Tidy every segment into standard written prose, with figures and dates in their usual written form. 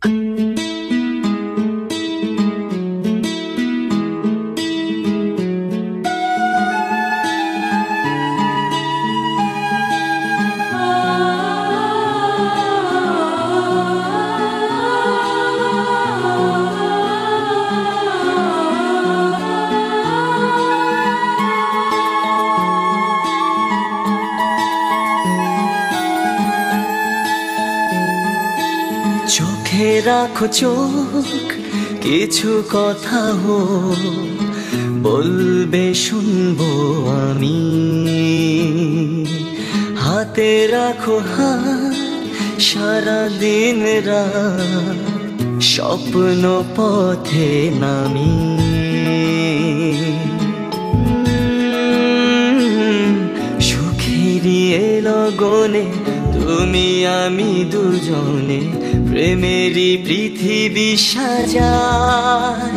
চোখে রাখো চোখ, কিছু কথা বলবে শুনবো আমি। হাতে রাখো হাত, সারাদিন রাত স্বপ্ন পথে নামি। সুখেরই লগনে তুমি আমি দুজনে প্রেমেরই পৃথিবী সাজাই।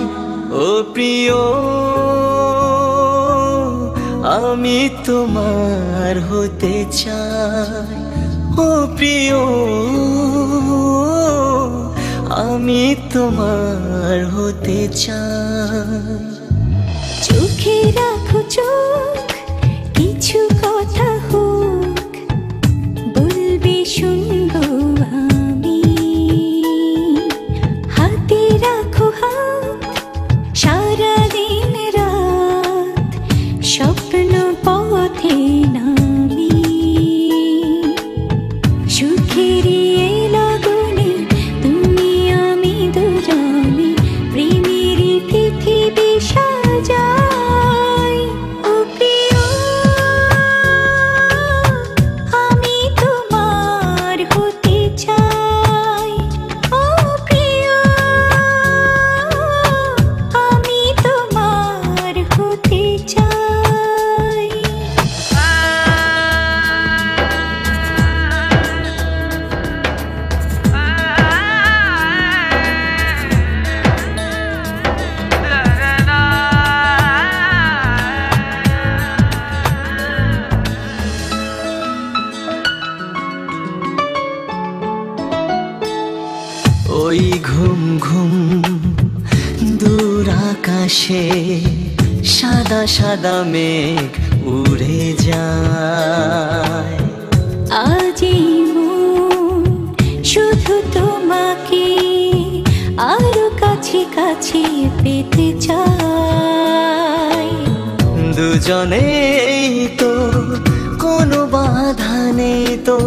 ও প্রিয়, আমি তোমার হতে চাই। ও প্রিয়, আমি তোমার হতে চাই। চোখে রাখো চোখ, কিছু কথা হোক, বলবে শুনবো আমি। হাতে রাখো হাত, সারাদিন রাত স্বপ্ন পথে নামি। সুখেরই লগনে তুমি আমি দুজনে প্রেমেরই পৃথিবী সাজাই। ও প্রিয়, আমি তোমার হতে চাই। ও প্রিয়, আমি তোমার হতে চাই। ওই ঘুম ঘুম দূর আকাশে সাদা সাদা মেঘ উড়ে যায়। আজি মন শুধু তোমাকে আরো কাছে কাছে পেতে চাই। দুজনেই তো কোনো বাধা নেই তো,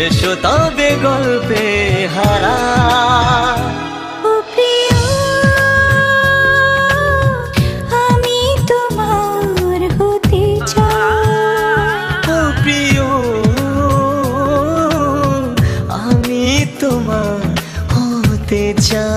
এসো তবে গল্পে হারা। ও প্রিয়, আমি তোমার হতে চাই। ও প্রিয়, আমি তোমার হতে চাই।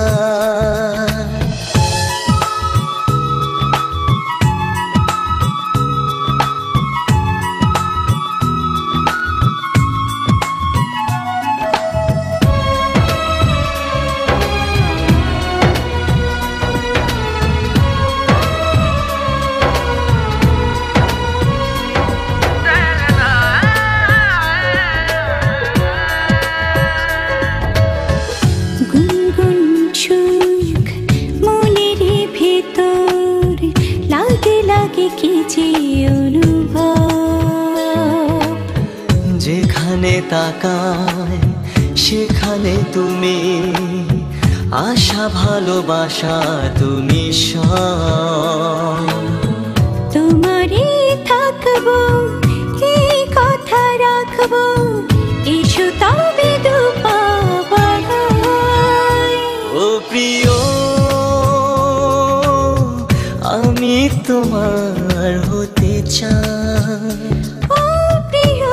গুনগুন সুখ মনের ভেতর লাগে লাগে কি যে অনুভব। যেখানে তাকায় সেখানে তুমি, আশা ভালোবাসা তুমি সব। তোমারই থাকবো, এই কথা রাখবো, এসো তবে দুপা বাড়াই। ও প্রিয়, আমি তোমার হতে চাই। ও প্রিয়,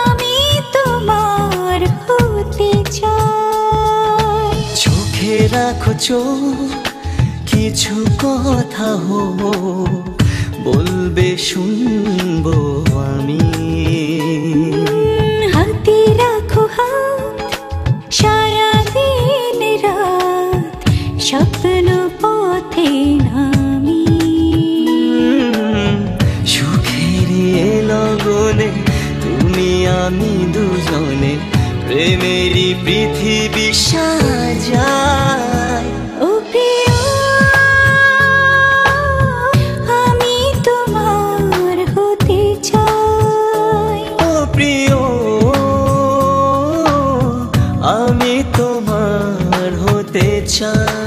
আমি তোমার হতে চাই। চোখে রাখো চোখ, কিছু কথা বলবে শুনবো আমি। হাতে রাখো হাত, সারাদিন রাত স্বপ্ন পথে নামি। সুখেরই লগনে তুমি আমি দুজনে প্রেমে প্রেমেরই পৃথিবী সাজায়। ও প্রিয় আমি তোমার হতে চাই। ও প্রিয় আমি তোমার হতে চাই।